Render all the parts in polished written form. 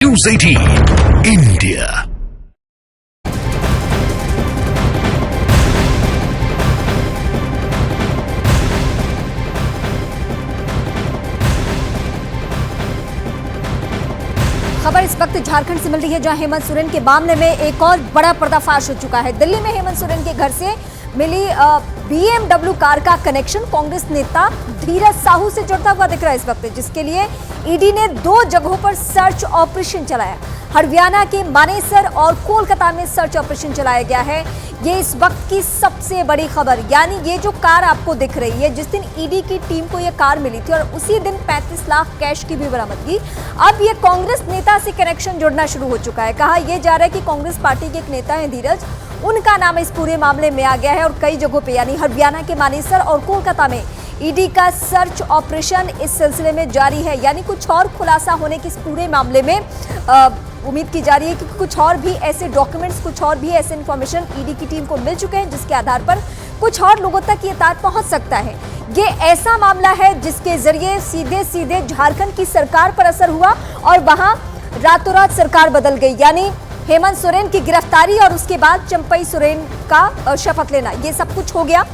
News 18 India। खबर इस वक्त झारखंड से मिल रही है, जहां हेमंत सोरेन के मामले में एक और बड़ा पर्दाफाश हो चुका है। दिल्ली में हेमंत सोरेन के घर से मिली BMW कार का कनेक्शन कांग्रेस नेता धीरज साहू से जुड़ता हुआ दिख रहा है इस वक्त, जिसके लिए ईडी ने 2 जगहों पर सर्च ऑपरेशन चलाया। हरियाणा के मानेसर और कोलकाता में सर्च ऑपरेशन चलाया गया है। ये इस वक्त की सबसे बड़ी खबर, यानी ये जो कार आपको दिख रही है, जिस दिन ईडी की टीम को ये कार मिली थी और उसी दिन 35 लाख कैश की भी बरामदगी, अब ये कांग्रेस नेता से कनेक्शन जुड़ना शुरू हो चुका है। कहा यह जा रहा है कि कांग्रेस पार्टी के एक नेता हैं धीरज, उनका नाम इस पूरे मामले में आ गया है और कई जगहों पे यानी हरियाणा के मानेसर और कोलकाता में ईडी का सर्च ऑपरेशन इस सिलसिले में जारी है। यानी कुछ और खुलासा होने की इस पूरे मामले में उम्मीद की जा रही है कि कुछ और भी ऐसे डॉक्यूमेंट्स, कुछ और भी ऐसे इंफॉर्मेशन ईडी की टीम को मिल चुके हैं, जिसके आधार पर कुछ और लोगों तक ये तार पहुंच सकता है। ये ऐसा मामला है जिसके जरिए सीधे सीधे झारखंड की सरकार पर असर हुआ और वहां रातों रात सरकार बदल गई। यानी हेमंत सोरेन की गिरफ्तारी और उसके बाद चंपई सोरेन का शपथ लेना, ये सब कुछ हो गया।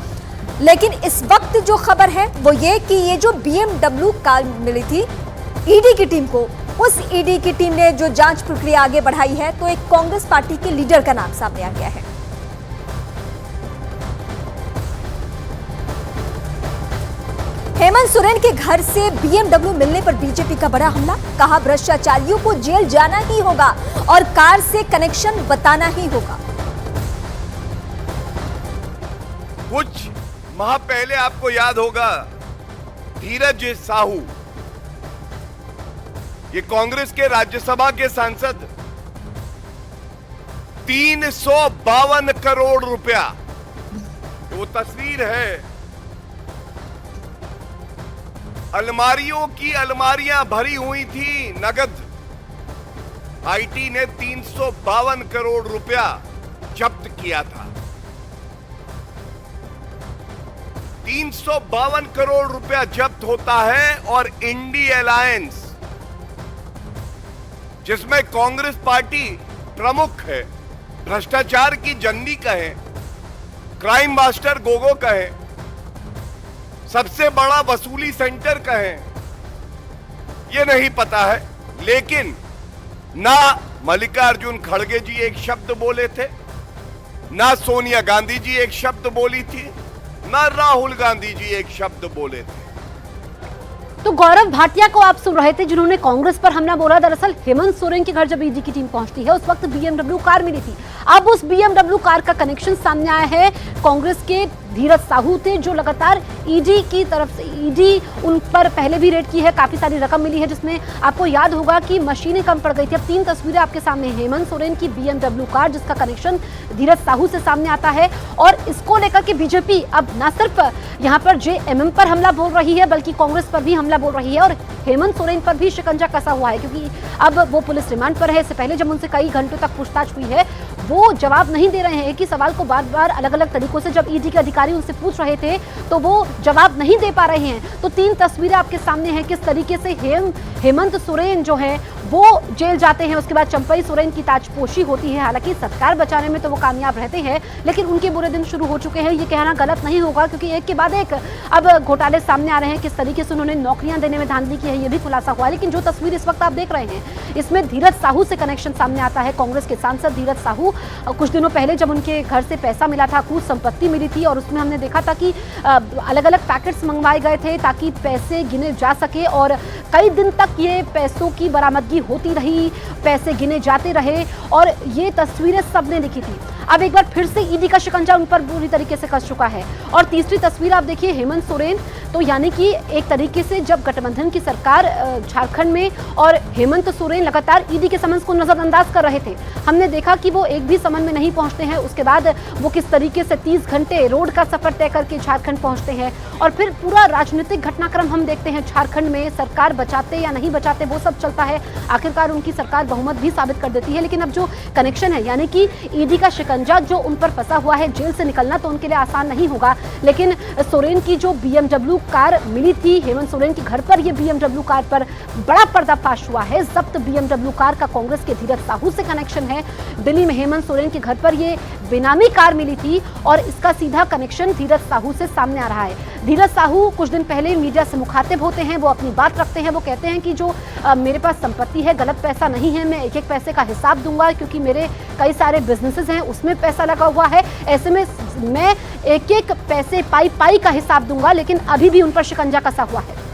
लेकिन इस वक्त जो खबर है वो ये कि ये जो BMW कार मिली थी ईडी की टीम को, उस ईडी की टीम ने जो जांच प्रक्रिया आगे बढ़ाई है, तो एक कांग्रेस पार्टी के लीडर का नाम सामने आ गया है। हेमंत सोरेन के घर से BMW मिलने पर बीजेपी का बड़ा हमला। कहा भ्रष्टाचारियों को जेल जाना ही होगा और कार से कनेक्शन बताना ही होगा। कुछ माह पहले आपको याद होगा धीरज साहू, ये कांग्रेस के राज्यसभा के सांसद, 352 करोड़ रुपया, वो तस्वीर है, अलमारियों की अलमारियां भरी हुई थी नगद। आईटी ने 352 करोड़ रुपया जब्त किया था। 352 करोड़ रुपया जब्त होता है और इंडी अलायंस, जिसमें कांग्रेस पार्टी प्रमुख है, भ्रष्टाचार की जंदी कहे, क्राइम मास्टर गोगो कहे, सबसे बड़ा वसूली सेंटर कहे, ये नहीं पता है। लेकिन ना मल्लिकार्जुन खड़गे जी एक शब्द बोले थे, ना सोनिया गांधी जी एक शब्द बोली थी, ना राहुल गांधी जी एक शब्द बोले थे। तो गौरव भाटिया को आप सुन रहे थे, जिन्होंने कांग्रेस पर हमला बोला। दरअसल हेमंत सोरेन के घर जब ईडी की टीम पहुंचती है, उस वक्त BMW कार मिली थी। अब उस BMW कार का कनेक्शन सामने आया है। कांग्रेस के धीरज साहू थे, जो लगातार ईडी की तरफ से, ईडी उन पर पहले भी रेड की है, काफी सारी रकम मिली है, जिसमें आपको याद होगा कि मशीनें कम पड़ गई थी। अब 3 तस्वीरें आपके सामने, हेमंत सोरेन की BMW कार, जिसका कनेक्शन धीरज साहू से सामने आता है। और इसको लेकर के बीजेपी अब न सिर्फ यहाँ पर JMM पर हमला बोल रही है, बल्कि कांग्रेस पर भी हमला बोल रही है और हेमंत सोरेन पर भी शिकंजा कसा हुआ है, क्योंकि अब वो पुलिस रिमांड पर है। इससे पहले जब उनसे कई घंटों तक पूछताछ हुई है, वो जवाब नहीं दे रहे हैं। कि सवाल को बार बार अलग अलग तरीकों से जब ईडी के अधिकारी उनसे पूछ रहे थे, तो वो जवाब नहीं दे पा रहे हैं। तो 3 तस्वीरें आपके सामने हैं, किस तरीके से हेमंत सोरेन जो है वो जेल जाते हैं, उसके बाद चंपई सोरेन की ताजपोशी होती है। हालांकि सरकार बचाने में तो वो कामयाब रहते हैं, लेकिन उनके बुरे दिन शुरू हो चुके हैं। ये कहना गलत नहीं होगा, क्योंकि एक के बाद एक अब घोटाले सामने आ रहे हैं। किस तरीके से उन्होंने नौकरियां देने में धांधली की है, ये भी खुलासा हुआ। लेकिन जो तस्वीर इस वक्त आप देख रहे हैं, इसमें धीरज साहू से कनेक्शन सामने आता है। कांग्रेस के सांसद धीरज साहू, कुछ दिनों पहले जब उनके घर से पैसा मिला था, कुछ संपत्ति मिली थी, और उसमें हमने देखा था कि अलग अलग पैकेट्स मंगवाए गए थे ताकि पैसे गिने जा सके, और कई दिन तक ये पैसों की बरामदगी होती रही, पैसे गिने जाते रहे, और ये तस्वीरें सबने लिखी थी। अब एक बार फिर से ईडी का शिकंजा उन पर बुरी तरीके से कस चुका है। और तीसरी तस्वीर आप देखिए, हेमंत सोरेन, तो यानी कि एक तरीके से जब गठबंधन की सरकार झारखंड में, और हेमंत सोरेन लगातार ईडी के समन्स को नजरअंदाज कर रहे थे। हमने देखा कि वो एक भी समन में नहीं पहुंचते हैं। उसके बाद वो किस तरीके से 30 घंटे रोड का सफर तय करके झारखंड पहुंचते हैं, और फिर पूरा राजनीतिक घटनाक्रम हम देखते हैं झारखंड में। सरकार बचाते या नहीं बचाते वो सब चलता है, आखिरकार उनकी सरकार बहुमत भी साबित कर देती है। लेकिन अब जो कनेक्शन है, यानी कि ईडी का शिकंजा शिकंजा जो उन पर फंसा हुआ है, जेल से निकलना तो उनके लिए आसान नहीं होगा। लेकिन सोरेन की जो BMW कार मिली थी, हेमंत सोरेन के घर पर ये BMW कार पर बड़ा पर्दाफाश हुआ है। जब्त BMW कार का कांग्रेस के धीरज साहू से कनेक्शन है। दिल्ली में हेमंत सोरेन के घर पर ये बेनामी कार मिली थी और इसका सीधा कनेक्शन धीरज साहू से सामने आ रहा है। धीरज साहू कुछ दिन पहले मीडिया से मुखातिब होते हैं, वो अपनी बात रखते हैं। वो कहते हैं कि जो मेरे पास संपत्ति है, गलत पैसा नहीं है, मैं एक एक पैसे का हिसाब दूंगा क्योंकि मेरे कई सारे बिजनेसेस हैं, उसमें पैसा लगा हुआ है। ऐसे में मैं एक एक पैसे पाई का हिसाब दूंगा, लेकिन अभी भी उन पर शिकंजा कसा हुआ है।